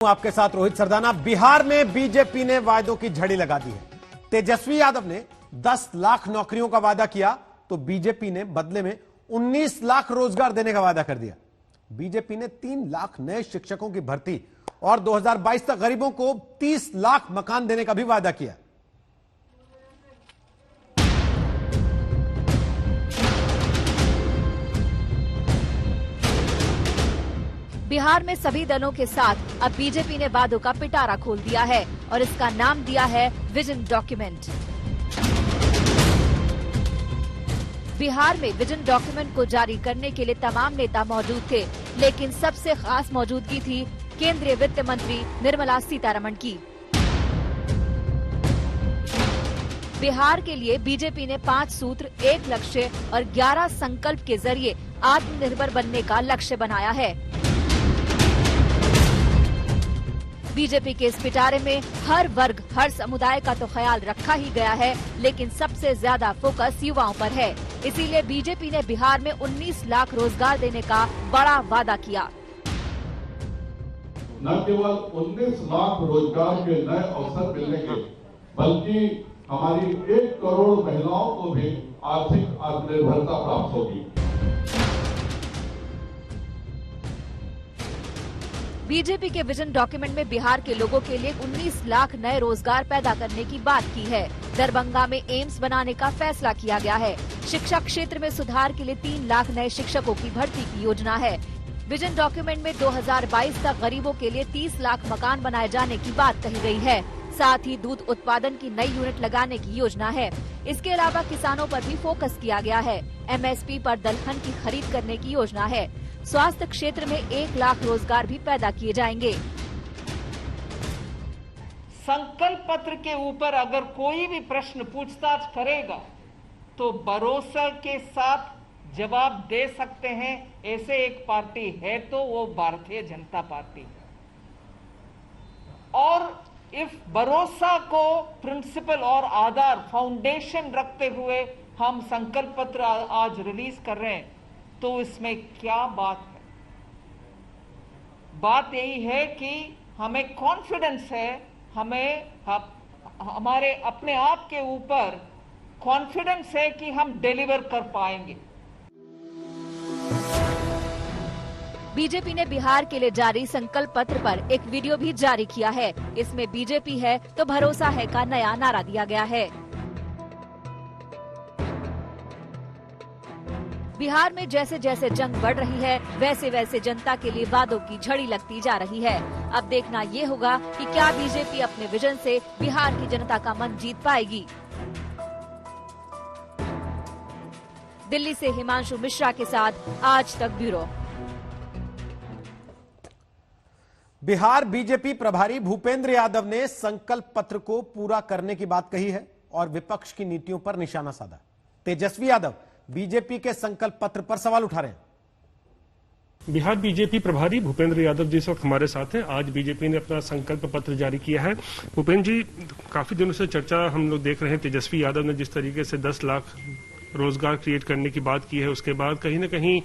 आपके साथ रोहित सरदाना। बिहार में बीजेपी ने वायदों की झड़ी लगा दी है। तेजस्वी यादव ने 10 लाख नौकरियों का वादा किया तो बीजेपी ने बदले में 19 लाख रोजगार देने का वादा कर दिया। बीजेपी ने 3 लाख नए शिक्षकों की भर्ती और 2022 तक गरीबों को 30 लाख मकान देने का भी वादा किया। बिहार में सभी दलों के साथ अब बीजेपी ने वादों का पिटारा खोल दिया है और इसका नाम दिया है विजन डॉक्यूमेंट। बिहार में विजन डॉक्यूमेंट को जारी करने के लिए तमाम नेता मौजूद थे, लेकिन सबसे खास मौजूदगी थी केंद्रीय वित्त मंत्री निर्मला सीतारमण की। बिहार के लिए बीजेपी ने 5 सूत्र, 1 लक्ष्य और 11 संकल्प के जरिए आत्मनिर्भर बनने का लक्ष्य बनाया है। बीजेपी के इस पिटारे में हर वर्ग, हर समुदाय का तो ख्याल रखा ही गया है, लेकिन सबसे ज्यादा फोकस युवाओं पर है। इसीलिए बीजेपी ने बिहार में 19 लाख रोजगार देने का बड़ा वादा किया। न केवल 19 लाख रोजगार के नए अवसर मिलेंगे, बल्कि हमारी 1 करोड़ महिलाओं को भी आर्थिक आत्मनिर्भरता प्राप्त होगी। बीजेपी के विजन डॉक्यूमेंट में बिहार के लोगों के लिए 19 लाख नए रोजगार पैदा करने की बात की है। दरभंगा में एम्स बनाने का फैसला किया गया है। शिक्षा क्षेत्र में सुधार के लिए 3 लाख नए शिक्षकों की भर्ती की योजना है। विजन डॉक्यूमेंट में 2022 तक गरीबों के लिए 30 लाख मकान बनाए जाने की बात कही गई है। साथ ही दूध उत्पादन की नई यूनिट लगाने की योजना है। इसके अलावा किसानों पर भी फोकस किया गया है। MSP पर दलहन की खरीद करने की योजना है। स्वास्थ्य क्षेत्र में 1 लाख रोजगार भी पैदा किए जाएंगे। संकल्प पत्र के ऊपर अगर कोई भी प्रश्न पूछताछ करेगा तो भरोसा के साथ जवाब दे सकते हैं। ऐसे एक पार्टी है तो वो भारतीय जनता पार्टी। और इस भरोसा को प्रिंसिपल और आधार फाउंडेशन रखते हुए हम संकल्प पत्र आज रिलीज कर रहे हैं, तो इसमें क्या बात है? बात यही है कि हमें कॉन्फिडेंस है, हमारे अपने आप के ऊपर कॉन्फिडेंस है कि हम डिलीवर कर पाएंगे। बीजेपी ने बिहार के लिए जारी संकल्प पत्र पर एक वीडियो भी जारी किया है। इसमें बीजेपी है तो भरोसा है का नया नारा दिया गया है। बिहार में जैसे जैसे जंग बढ़ रही है, वैसे वैसे जनता के लिए वादों की झड़ी लगती जा रही है। अब देखना ये होगा कि क्या बीजेपी अपने विजन से बिहार की जनता का मन जीत पाएगी। दिल्ली से हिमांशु मिश्रा के साथ आज तक ब्यूरो। बिहार बीजेपी प्रभारी भूपेंद्र यादव ने संकल्प पत्र को पूरा करने की बात कही है और विपक्ष की नीतियों पर निशाना साधा। तेजस्वी यादव बीजेपी के संकल्प पत्र पर सवाल उठा रहे हैं। बिहार बीजेपी प्रभारी भूपेंद्र यादव जी इस वक्त हमारे साथ हैं। आज बीजेपी ने अपना संकल्प पत्र जारी किया है। भूपेंद्र जी, काफी दिनों से चर्चा हम लोग देख रहे हैं। तेजस्वी यादव ने जिस तरीके से 10 लाख रोजगार क्रिएट करने की बात की है, उसके बाद कहीं ना कहीं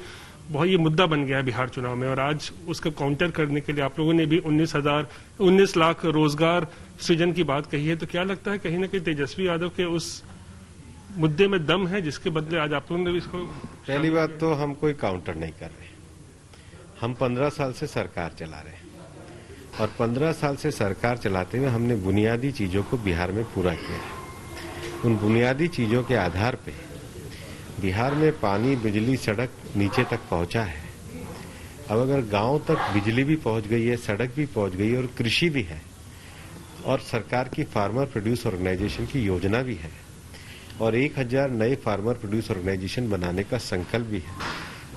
बहुत ये मुद्दा बन गया है बिहार चुनाव में, और आज उसका काउंटर करने के लिए आप लोगों ने भी 19 लाख रोजगार सृजन की बात कही है। तो क्या लगता है कहीं ना कहीं तेजस्वी यादव के उस मुद्दे में दम है जिसके बदले आज आप लोगों ने इसको? पहली बात तो हम कोई काउंटर नहीं कर रहे। हम 15 साल से सरकार चला रहे हैं और 15 साल से सरकार चलाते हुए हमने बुनियादी चीजों को बिहार में पूरा किया है। उन बुनियादी चीजों के आधार पे बिहार में पानी, बिजली, सड़क नीचे तक पहुंचा है। अब अगर गांव तक बिजली भी पहुंच गई है, सड़क भी पहुंच गई है और कृषि भी है, और सरकार की फार्मर प्रोड्यूस ऑर्गेनाइजेशन की योजना भी है और 1000 नए फार्मर प्रोड्यूस ऑर्गेनाइजेशन बनाने का संकल्प भी है,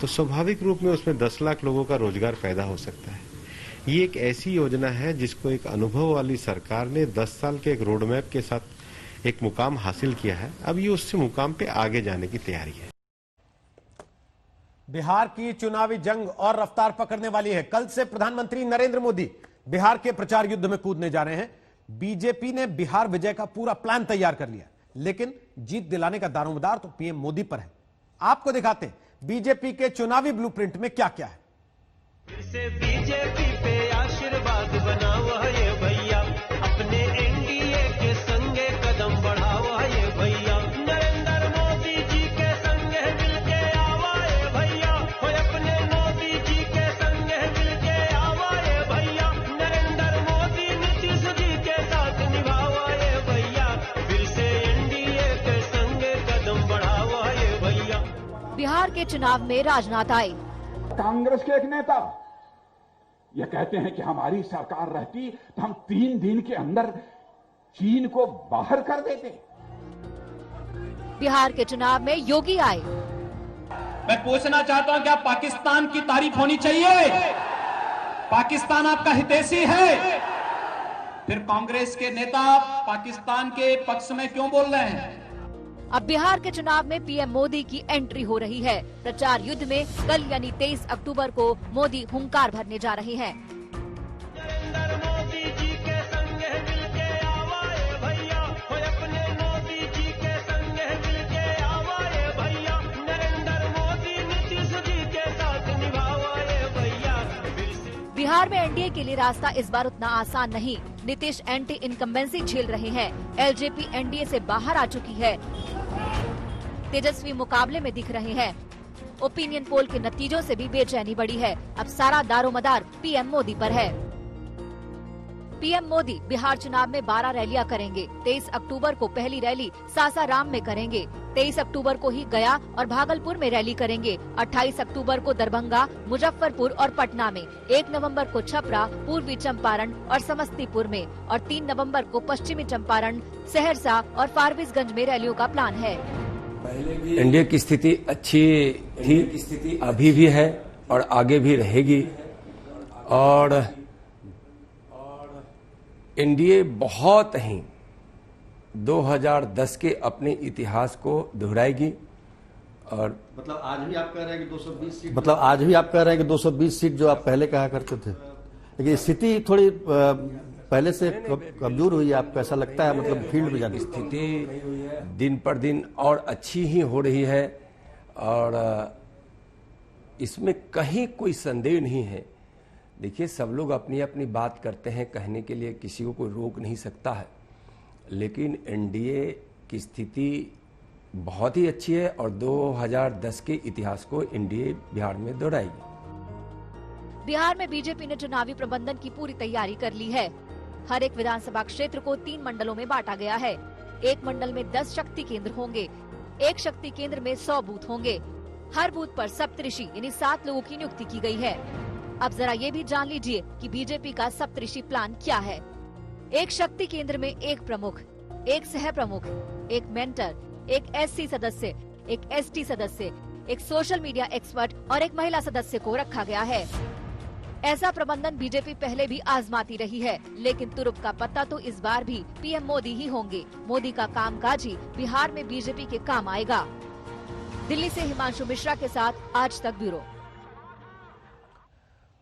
तो स्वाभाविक रूप में उसमें 10 लाख लोगों का रोजगार पैदा हो सकता है। ये एक ऐसी योजना है जिसको एक अनुभव वाली सरकार ने 10 साल के एक रोड मैप के साथ एक मुकाम हासिल किया है। अब ये उससे मुकाम पे आगे जाने की तैयारी है। बिहार की चुनावी जंग और रफ्तार पकड़ने वाली है। कल से प्रधानमंत्री नरेंद्र मोदी बिहार के प्रचार युद्ध में कूदने जा रहे हैं। बीजेपी ने बिहार विजय का पूरा प्लान तैयार कर लिया, लेकिन जीत दिलाने का दारोमदार तो पीएम मोदी पर है। आपको दिखाते हैं बीजेपी के चुनावी ब्लूप्रिंट में क्या क्या है। बीजेपी पे आशीर्वाद बनाओ ये भैया, अपने एनडीए के संगे कदम बढ़ाओ ये भैया, नरेंद्र मोदी जी के संगे मिलके आवा ये भैया, हो अपने मोदी जी के संगे मिलके आवा ये भैया, नरेंद्र मोदी नीतीश जी के साथ निभाओ ये भैया, फिर से एनडीए के संगे कदम बढ़ाओ ये भैया। बिहार के चुनाव में राजनाथ आए। कांग्रेस के एक नेता ये कहते हैं कि हमारी सरकार रहती तो हम 3 दिन के अंदर चीन को बाहर कर देते। बिहार के चुनाव में योगी आए। मैं पूछना चाहता हूं, क्या पाकिस्तान की तारीफ होनी चाहिए? पाकिस्तान आपका हितैषी है, फिर कांग्रेस के नेता पाकिस्तान के पक्ष में क्यों बोल रहे हैं? अब बिहार के चुनाव में पीएम मोदी की एंट्री हो रही है। प्रचार युद्ध में कल यानी 23 अक्टूबर को मोदी हुंकार भरने जा रहे हैं। नरेंद्र मोदी जी के संगे मिलके आवा ये भैया, हो अपने मोदी जी के संगे मिलके आवा ये भैया, नरेंद्र मोदी नीतीश जी के साथ निभावा ये भैया। बिहार में एनडीए के लिए रास्ता इस बार उतना आसान नहीं। नीतीश एंटी इनकम्बेंसी झेल रहे हैं। एलजेपी एनडीए से बाहर आ चुकी है। तेजस्वी मुकाबले में दिख रहे हैं। ओपिनियन पोल के नतीजों से भी बेचैनी बढ़ी है। अब सारा दारोमदार पीएम मोदी पर है। पीएम मोदी बिहार चुनाव में 12 रैलियां करेंगे। 23 अक्टूबर को पहली रैली सासाराम में करेंगे। 23 अक्टूबर को ही गया और भागलपुर में रैली करेंगे। 28 अक्टूबर को दरभंगा, मुजफ्फरपुर और पटना में। 1 नवंबर को छपरा, पूर्वी चंपारण और समस्तीपुर में और 3 नवंबर को पश्चिमी चंपारण, सहरसा और फारबिसगंज में रैलियों का प्लान है। एनडीए की स्थिति अच्छी थी, अभी भी है और आगे भी रहेगी। और एनडीए बहुत ही 2010 के अपने इतिहास को दोहराएगी। और मतलब आज भी आप कह रहे हैं कि 220 सीट जो आप पहले कहा करते थे, लेकिन स्थिति थोड़ी पहले से कमजोर हुई है, आपको ऐसा लगता है? मतलब फील्ड में जाती स्थिति दिन पर दिन और अच्छी ही हो रही है और इसमें कहीं कोई संदेह नहीं है। देखिए, सब लोग अपनी अपनी बात करते हैं, कहने के लिए किसी को कोई रोक नहीं सकता है, लेकिन एनडीए की स्थिति बहुत ही अच्छी है और 2010 के इतिहास को एनडीए बिहार में दोहराएगी। बिहार में बीजेपी ने चुनावी प्रबंधन की पूरी तैयारी कर ली है। हर एक विधानसभा क्षेत्र को 3 मंडलों में बांटा गया है। एक मंडल में 10 शक्ति केंद्र होंगे। एक शक्ति केंद्र में 100 बूथ होंगे। हर बूथ पर सप्तऋषि यानी 7 लोगों की नियुक्ति की गई है। अब जरा ये भी जान लीजिए कि बीजेपी का सप्तऋषि प्लान क्या है। एक शक्ति केंद्र में 1 प्रमुख, 1 सह प्रमुख, 1 मेंटर, 1 एससी सदस्य, 1 एसटी सदस्य, 1 सोशल मीडिया एक्सपर्ट और 1 महिला सदस्य को रखा गया है। ऐसा प्रबंधन बीजेपी पहले भी आजमाती रही है, लेकिन तुरुप का पत्ता तो इस बार भी पीएम मोदी ही होंगे। मोदी का कामकाज ही बिहार में बीजेपी के काम आएगा। दिल्ली से हिमांशु मिश्रा के साथ आज तक ब्यूरो।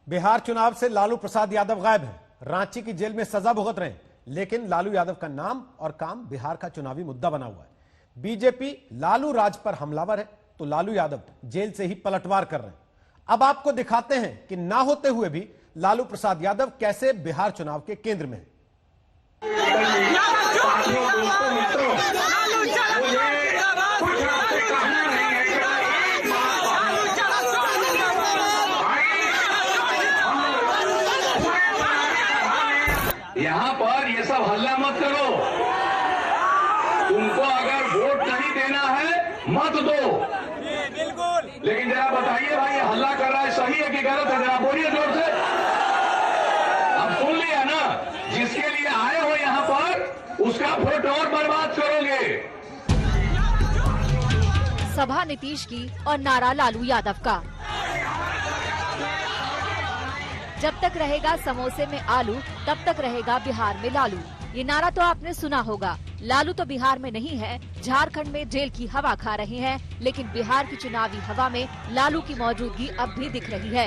बिहार चुनाव से लालू प्रसाद यादव गायब हैं। रांची की जेल में सजा भुगत रहे हैं, लेकिन लालू यादव का नाम और काम बिहार का चुनावी मुद्दा बना हुआ है। बीजेपी लालू राज पर हमलावर है, तो लालू यादव जेल से ही पलटवार कर रहे हैं। अब आपको दिखाते हैं कि ना होते हुए भी लालू प्रसाद यादव कैसे बिहार चुनाव के केंद्र में हैं। यहाँ पर ये सब हल्ला मत करो। तुमको अगर वोट नहीं देना है मत दो, लेकिन जरा बताइए भाई, ये हल्ला कर रहा है सही है कि गलत है? जरा बोलिए जोर से। अब सुन लिया ना, जिसके लिए आए हो यहाँ पर उसका वोट और बर्बाद करोगे। सभा नीतीश की और नारा लालू यादव का। जब तक रहेगा समोसे में आलू, तब तक रहेगा बिहार में लालू। ये नारा तो आपने सुना होगा। लालू तो बिहार में नहीं है, झारखंड में जेल की हवा खा रहे हैं, लेकिन बिहार की चुनावी हवा में लालू की मौजूदगी अब भी दिख रही है।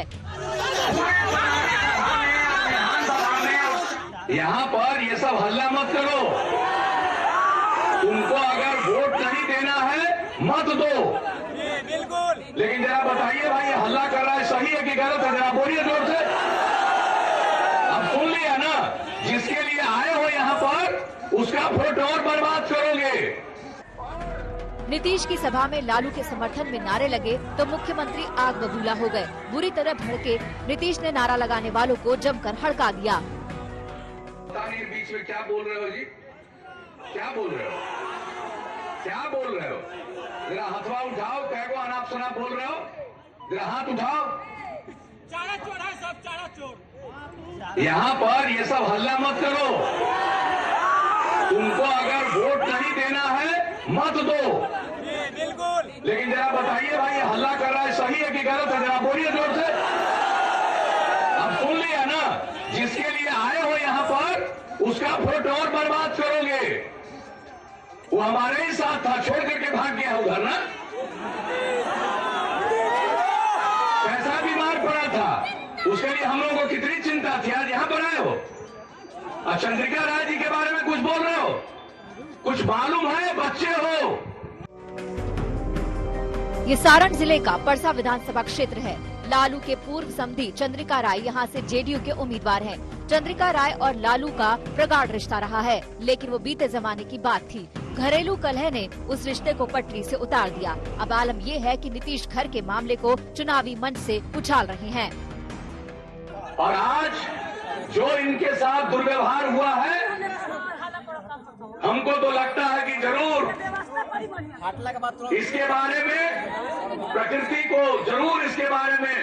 यहाँ पर ये सब हल्ला मत करो। तुमको अगर वोट नहीं देना है मत दो, लेकिन जरा बताइए भाई, ये हल्ला कर रहा है सही है कि गलत है? जरा बोलिए जोर से। अब सुन लिया ना, उसका वोट और बर्बाद करोगे। नीतीश की सभा में लालू के समर्थन में नारे लगे तो मुख्यमंत्री आग बबूला हो गए। बुरी तरह भड़के नीतीश ने नारा लगाने वालों को जमकर हड़का दिया। पता नहीं बीच में क्या बोल रहे हो जी, क्या बोल रहे हो, क्या बोल रहे हो? जरा हथवा उठाओ, कैगो अनाप शनाप बोल रहे हो, जरा हाथ उठाओ। चारा चोर है सब, चारा चोर। यहाँ पर ये सब हल्ला मत करो। तुमको अगर वोट नहीं देना है मत दो, बिल्कुल। लेकिन जरा बताइए भाई ये हल्ला कर रहा है सही है कि गलत है? जरा बोलिए जोर से। अब सुन लिया ना, जिसके लिए आए हो यहाँ पर उसका वोट और बर्बाद करोगे। वो हमारे ही साथ था, छोड़ करके भाग गया उधर ना। कैसा बीमार पड़ा था, उसके लिए हम लोगों को कितनी चिंता थी। आज यहाँ पर आए हो, चंद्रिका राय जी के बारे में कुछ बोल रहे हो, कुछ मालूम है? बच्चे हो। ये सारण जिले का परसा विधानसभा क्षेत्र है। लालू के पूर्व समधी चंद्रिका राय यहाँ से जेडीयू के उम्मीदवार हैं। चंद्रिका राय और लालू का प्रगाढ़ रिश्ता रहा है, लेकिन वो बीते जमाने की बात थी। घरेलू कलह ने उस रिश्ते को पटरी से उतार दिया। अब आलम ये है कि नीतीश घर के मामले को चुनावी मंच से उछाल रहे हैं। और आज जो इनके साथ दुर्व्यवहार हुआ है, हमको तो लगता है कि जरूर इसके बारे में प्रकृति को जरूर इसके बारे में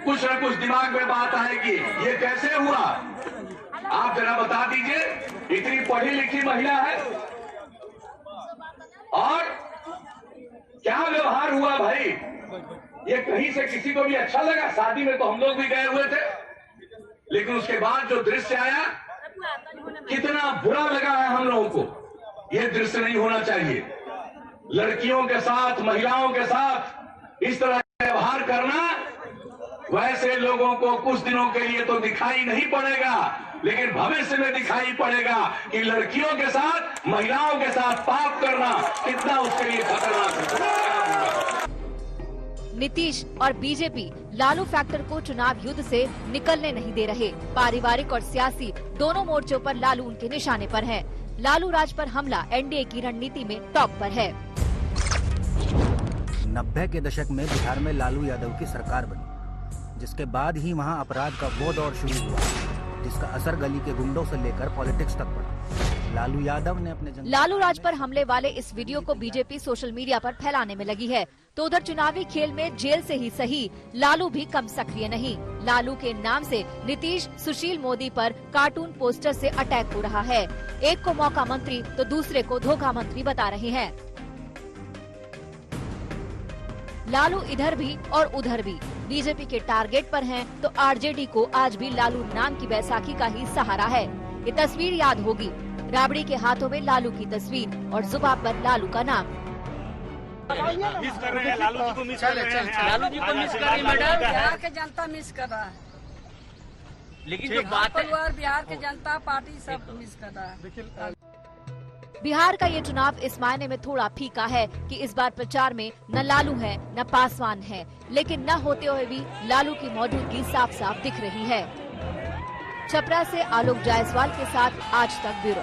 कुछ न कुछ दिमाग में बात आएगी। ये कैसे हुआ आप जरा बता दीजिए। इतनी पढ़ी लिखी महिला है और क्या व्यवहार हुआ भाई? ये कहीं से किसी को भी अच्छा लगा? शादी में तो हम लोग भी गए हुए थे, लेकिन उसके बाद जो दृश्य आया कितना बुरा लगा है हम लोगों को। ये दृश्य नहीं होना चाहिए। लड़कियों के साथ, महिलाओं के साथ इस तरह व्यवहार करना वैसे लोगों को कुछ दिनों के लिए तो दिखाई नहीं पड़ेगा, लेकिन भविष्य में दिखाई पड़ेगा कि लड़कियों के साथ, महिलाओं के साथ पाप करना कितना उसके लिए खतरनाक है। नीतीश और बीजेपी लालू फैक्टर को चुनाव युद्ध से निकलने नहीं दे रहे। पारिवारिक और सियासी दोनों मोर्चों पर लालू उनके निशाने पर है। लालू राज पर हमला एनडीए की रणनीति में टॉप पर है। 90 के दशक में बिहार में लालू यादव की सरकार बनी, जिसके बाद ही वहां अपराध का वो दौर शुरू हुआ, जिसका असर गली के गुंडों से लेकर पॉलिटिक्स तक पड़ा। लालू यादव ने अपने लालू राज पर हमले वाले इस वीडियो को बीजेपी सोशल मीडिया पर फैलाने में लगी है, तो उधर चुनावी खेल में जेल से ही सही लालू भी कम सक्रिय नहीं। लालू के नाम से नीतीश सुशील मोदी पर कार्टून पोस्टर से अटैक हो रहा है। एक को मौका मंत्री तो दूसरे को धोखा मंत्री बता रहे हैं। लालू इधर भी और उधर भी बीजेपी के टारगेट पर हैं, तो आरजेडी को आज भी लालू नाम की बैसाखी का ही सहारा है। ये तस्वीर याद होगी, राबड़ी के हाथों में लालू की तस्वीर और जुबान पर लालू का नाम। मिस कर रहे हैं लालू जी को, मिस कर रहे हैं लालू जी को, मिस कर रही मैडम। बिहार के जनता मिस कर रहा है, लेकिन जो बात है बिहार के जनता पार्टी सब मिस कर रहा है। बिहार का ये चुनाव इस मायने में थोड़ा फीका है कि इस बार प्रचार में न लालू है न पासवान है, लेकिन न होते हुए भी लालू की मौजूदगी साफ साफ दिख रही है। छपरा से आलोक जायसवाल के साथ आज तक ब्यूरो।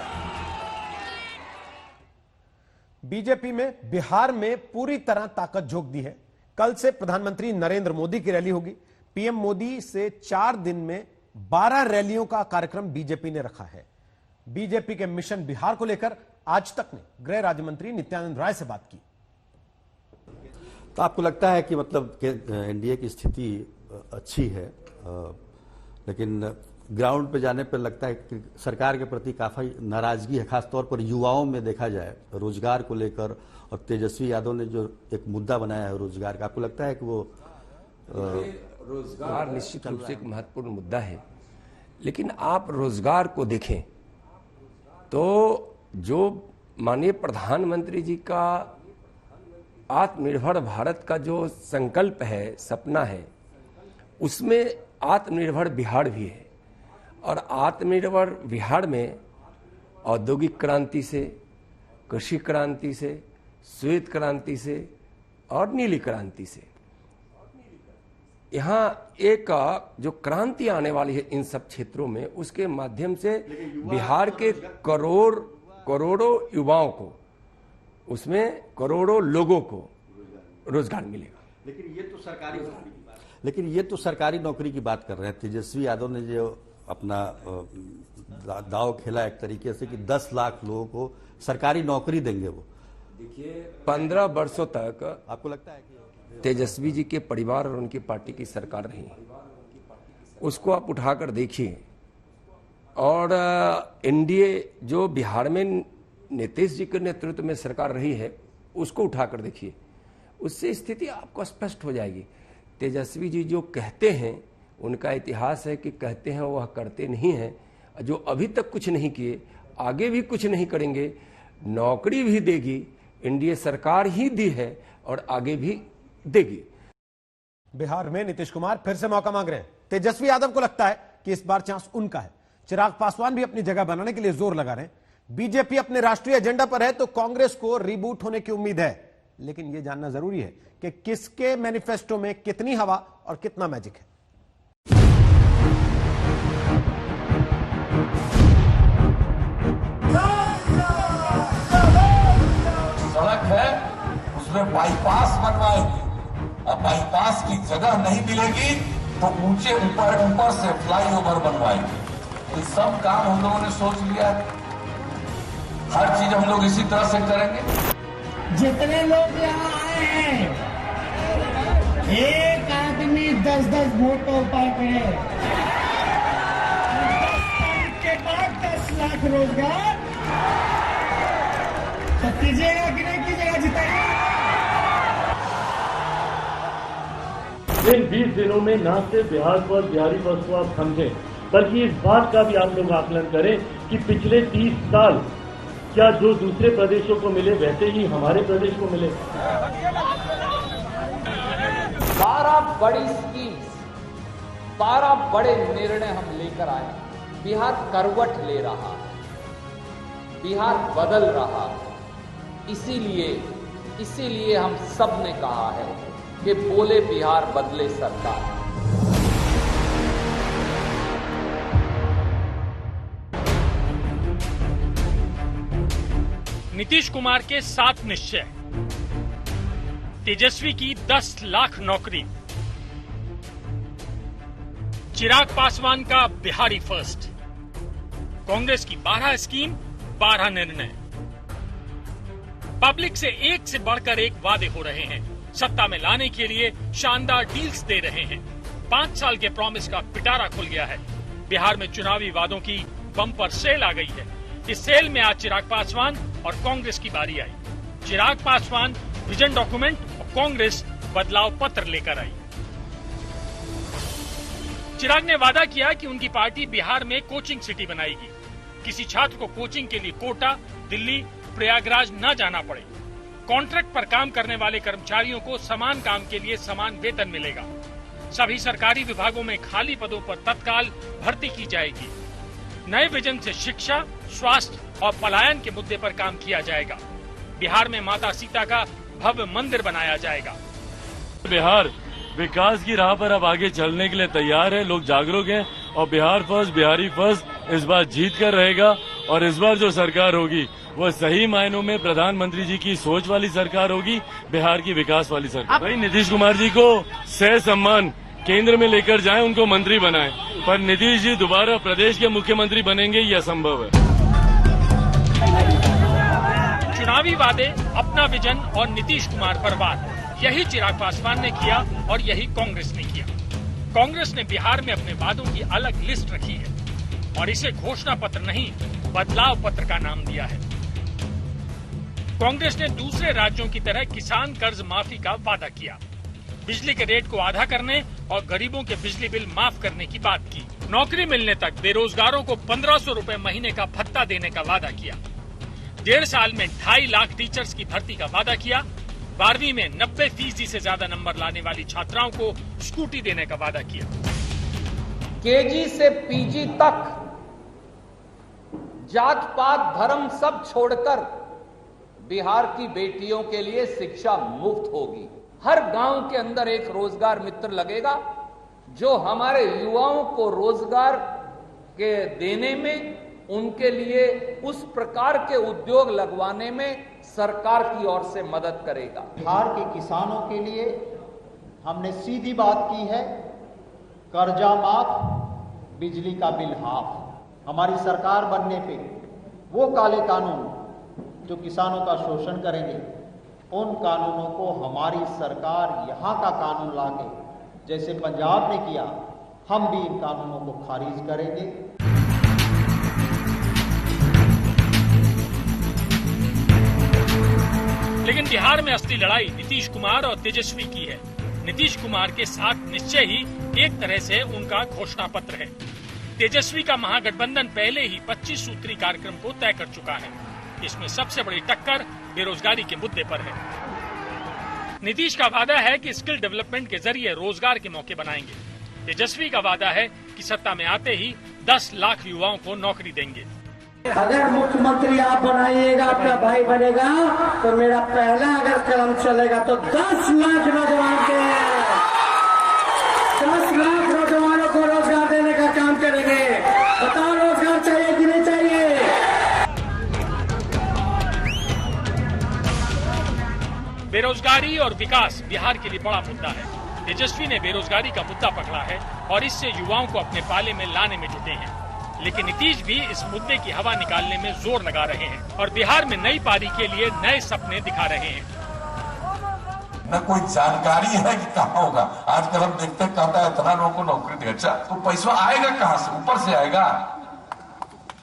बीजेपी में बिहार में पूरी तरह ताकत झोंक दी है। कल से प्रधानमंत्री नरेंद्र मोदी की रैली होगी। पीएम मोदी से 4 दिन में 12 रैलियों का कार्यक्रम बीजेपी ने रखा है। बीजेपी के मिशन बिहार को लेकर आज तक ने गृह राज्य मंत्री नित्यानंद राय से बात की। तो आपको लगता है कि मतलब एनडीए की स्थिति अच्छी है, लेकिन ग्राउंड पे जाने पर लगता है कि सरकार के प्रति काफी नाराजगी है, खासतौर पर युवाओं में देखा जाए रोजगार को लेकर। और तेजस्वी यादव ने जो एक मुद्दा बनाया है रोजगार का, आपको लगता है कि वो रोजगार निश्चित रूप से एक महत्वपूर्ण मुद्दा है, लेकिन आप रोजगार को देखें तो जो माननीय प्रधानमंत्री जी का आत्मनिर्भर भारत का जो संकल्प है, सपना है, उसमें आत्मनिर्भर बिहार भी है। और आत्मनिर्भर बिहार में औद्योगिक क्रांति से, कृषि क्रांति से, श्वेत क्रांति से और नीली क्रांति से, यहाँ एक जो क्रांति आने वाली है इन सब क्षेत्रों में, उसके माध्यम से बिहार के करोड़ करोड़ों युवाओं को, उसमें करोड़ों लोगों को रोजगार मिलेगा। लेकिन ये तो सरकारी नौकरी की बात कर रहे हैं। तेजस्वी यादव ने जो अपना दाव खेला एक तरीके से कि 10 लाख लोगों को सरकारी नौकरी देंगे। वो देखिए 15 वर्षों तक आपको लगता है कि तेजस्वी जी के परिवार और उनकी पार्टी की सरकार रही, उसको आप उठाकर देखिए। और एनडीए जो बिहार में नीतीश जी के नेतृत्व में सरकार रही है, उसको उठाकर देखिए, उससे स्थिति आपको स्पष्ट हो जाएगी। तेजस्वी जी जो कहते हैं, उनका इतिहास है कि कहते हैं वह करते नहीं हैं। जो अभी तक कुछ नहीं किए, आगे भी कुछ नहीं करेंगे। नौकरी भी देगी, एनडीए सरकार ही दी है और आगे भी देगी। बिहार में नीतीश कुमार फिर से मौका मांग रहे हैं। तेजस्वी यादव को लगता है कि इस बार चांस उनका है। चिराग पासवान भी अपनी जगह बनाने के लिए जोर लगा रहे हैं। बीजेपी अपने राष्ट्रीय एजेंडा पर है तो कांग्रेस को रिबूट होने की उम्मीद है। लेकिन यह जानना जरूरी है कि किसके मैनिफेस्टो में कितनी हवा और कितना मैजिक है। सड़क है उसमें बाईपास बनवाएंगे, अब बाईपास की जगह नहीं मिलेगी तो ऊंचे ऊपर से फ्लाईओवर बनवाएंगे। ये सब काम हम लोगों ने सोच लिया है। हर चीज हम लोग इसी तरह से करेंगे। जितने लोग यहाँ आए हैं, एक आदमी 10-10 वोटों पर करे, 10 के बाद 10 लाख रोजगार, तो कीजिएगा कि नहीं कीजिएगा? जिताइए। इन 20 दिनों में न सिर्फ बिहार पर बिहारी बस को आप समझें, बल्कि इस बात का भी आप लोग आकलन करें कि पिछले 30 साल क्या जो दूसरे प्रदेशों को मिले वैसे ही हमारे प्रदेश को मिले। 12 बड़ी स्कीम्स, 12 बड़े निर्णय हम लेकर आए। बिहार करवट ले रहा है, बिहार बदल रहा है। इसीलिए हम सब ने कहा है कि बोले बिहार बदले सरकार। नीतीश कुमार के 7 निश्चय, तेजस्वी की 10 लाख नौकरी, चिराग पासवान का बिहारी फर्स्ट, कांग्रेस की 12 स्कीम, 12 निर्णय। पब्लिक से एक से बढ़कर एक वादे हो रहे हैं। सत्ता में लाने के लिए शानदार डील्स दे रहे हैं। 5 साल के प्रॉमिस का पिटारा खुल गया है। बिहार में चुनावी वादों की बम्पर सेल आ गई है। इस सेल में आज चिराग पासवान और कांग्रेस की बारी आई। चिराग पासवान विजन डॉक्यूमेंट और कांग्रेस बदलाव पत्र लेकर आई। चिराग ने वादा किया कि उनकी पार्टी बिहार में कोचिंग सिटी बनाएगी। किसी छात्र को कोचिंग के लिए कोटा, दिल्ली, प्रयागराज न जाना पड़े। कॉन्ट्रैक्ट पर काम करने वाले कर्मचारियों को समान काम के लिए समान वेतन मिलेगा। सभी सरकारी विभागों में खाली पदों पर तत्काल भर्ती की जाएगी। नए विजन से शिक्षा, स्वास्थ्य और पलायन के मुद्दे पर काम किया जाएगा। बिहार में माता सीता का भव्य मंदिर बनाया जाएगा। बिहार विकास की राह पर अब आगे चलने के लिए तैयार है। लोग जागरूक हैं और बिहार फर्स्ट, बिहारी फर्स्ट इस बार जीत कर रहेगा। और इस बार जो सरकार होगी वो सही मायनों में प्रधानमंत्री जी की सोच वाली सरकार होगी, बिहार की विकास वाली सरकार। भाई नीतीश कुमार जी को सह सम्मान केंद्र में लेकर जाएं, उनको मंत्री बनाएं, पर नीतीश जी दोबारा प्रदेश के मुख्यमंत्री बनेंगे ये असंभव है। चुनावी वादे, अपना विजन और नीतीश कुमार पर वार, यही चिराग पासवान ने किया और यही कांग्रेस ने किया। कांग्रेस ने बिहार में अपने वादों की अलग लिस्ट रखी है और इसे घोषणा पत्र नहीं, बदलाव पत्र का नाम दिया है। कांग्रेस ने दूसरे राज्यों की तरह किसान कर्ज माफी का वादा किया, बिजली के रेट को आधा करने और गरीबों के बिजली बिल माफ करने की बात की। नौकरी मिलने तक बेरोजगारों को 1500 रुपए महीने का भत्ता देने का वादा किया। 1.5 साल में 2.5 लाख टीचर्स की भर्ती का वादा किया। 12वीं में 90% से ज्यादा नंबर लाने वाली छात्राओं को स्कूटी देने का वादा किया। केजी से पीजी तक जात पात धर्म सब छोड़कर बिहार की बेटियों के लिए शिक्षा मुफ्त होगी। हर गांव के अंदर एक रोजगार मित्र लगेगा जो हमारे युवाओं को रोजगार के देने में उनके लिए उस प्रकार के उद्योग लगवाने में सरकार की ओर से मदद करेगा। बिहार के किसानों के लिए हमने सीधी बात की है, कर्जा माफ, बिजली का बिल हाफ। हमारी सरकार बनने पे वो काले कानून जो किसानों का शोषण करेंगे, उन कानूनों को हमारी सरकार यहाँ का कानून लाके, जैसे पंजाब ने किया, हम भी इन कानूनों को खारिज करेंगे। लेकिन बिहार में असली लड़ाई नीतीश कुमार और तेजस्वी की है। नीतीश कुमार के साथ निश्चय ही एक तरह से उनका घोषणा पत्र है। तेजस्वी का महागठबंधन पहले ही 25 सूत्री कार्यक्रम को तय कर चुका है। इसमें सबसे बड़ी टक्कर बेरोजगारी के मुद्दे पर है। नीतीश का वादा है कि स्किल डेवलपमेंट के जरिए रोजगार के मौके बनाएंगे। तेजस्वी का वादा है कि सत्ता में आते ही 10 लाख युवाओं को नौकरी देंगे। अगर मुख्यमंत्री आप बनाइएगा, आपका भाई बनेगा, तो मेरा पहला अगर कदम चलेगा तो 10 लाख नौजवान के 10 लाख नौजवानों को रोजगार देने का काम करेंगे। बताओ रोजगार चाहिए कि नहीं चाहिए? बेरोजगारी और विकास बिहार के लिए बड़ा मुद्दा है। तेजस्वी ने बेरोजगारी का मुद्दा पकड़ा है और इससे युवाओं को अपने पाले में लाने में जुटे हैं। लेकिन नीतीश भी इस मुद्दे की हवा निकालने में जोर लगा रहे हैं और बिहार में नई पारी के लिए नए सपने दिखा रहे हैं। न कोई जानकारी है कि कहाँ होगा। आजकल हम देखते हैं कहता है इतना लोगों को नौकरी दे। अच्छा, तो पैसा आएगा कहाँ से? ऊपर से आएगा?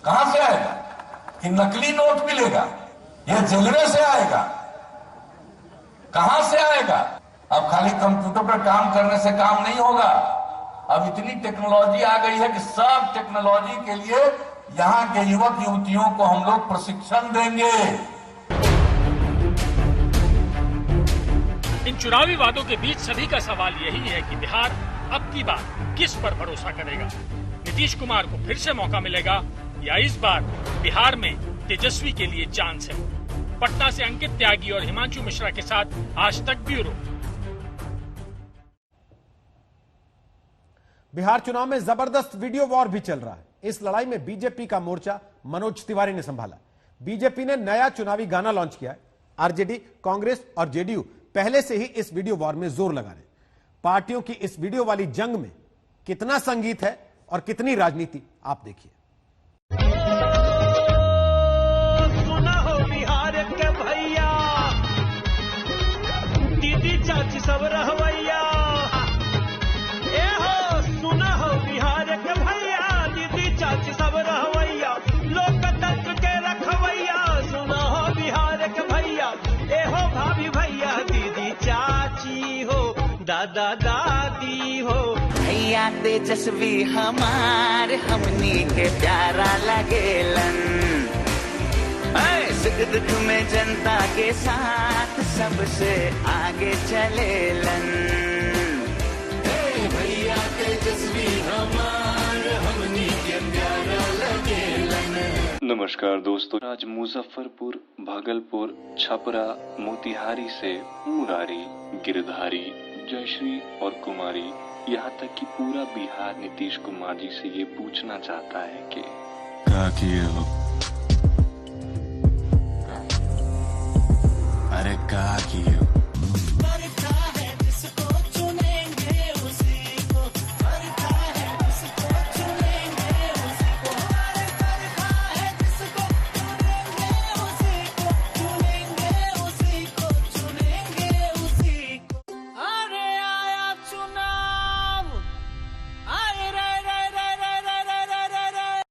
कहाँ से आएगा? कि नकली नोट मिलेगा या जेलवे से आएगा? कहाँ से आएगा? अब खाली कंप्यूटर पर काम करने से काम नहीं होगा। अब इतनी टेक्नोलॉजी आ गई है कि सब टेक्नोलॉजी के लिए यहाँ के युवक युवतियों को हम लोग प्रशिक्षण देंगे। इन चुनावी वादों के बीच सभी का सवाल यही है कि बिहार अब की बार किस पर भरोसा करेगा। नीतीश कुमार को फिर से मौका मिलेगा या इस बार बिहार में तेजस्वी के लिए चांस है? पटना से अंकित त्यागी और हिमांशु मिश्रा के साथ आज तक ब्यूरो। बिहार चुनाव में जबरदस्त वीडियो वॉर भी चल रहा है। इस लड़ाई में बीजेपी का मोर्चा मनोज तिवारी ने संभाला। बीजेपी ने नया चुनावी गाना लॉन्च किया है। आरजेडी, कांग्रेस और जेडीयू पहले से ही इस वीडियो वॉर में जोर लगा रहे हैं। पार्टियों की इस वीडियो वाली जंग में कितना संगीत है और कितनी राजनीति, आप देखिए। सुना हो बिहार के भैया, दीदी चाची सब रहवैया। ए हो सुना हो बिहार के भैया, दीदी चाची सब रहवैया। लोकतंत्र के रखवैया, सुना हो बिहार के भैया। ए हो भाभी भैया, दीदी चाची हो, दादा दादी हो। भैया तेजस्वी हमार हमनी के प्यारा लगेलन। सुख दुख में जनता के साथ सबसे आगे चलेलन। भैया तेजस्वी हमार हमनी के प्यारा लगेलन। नमस्कार दोस्तों, आज मुजफ्फरपुर, भागलपुर, छपरा, मोतिहारी से मुरारी, गिरधारी, जयश्री और कुमारी, यहाँ तक कि पूरा बिहार नीतीश कुमार जी से ये पूछना चाहता है कि क्या किए हो? अरे क्या किए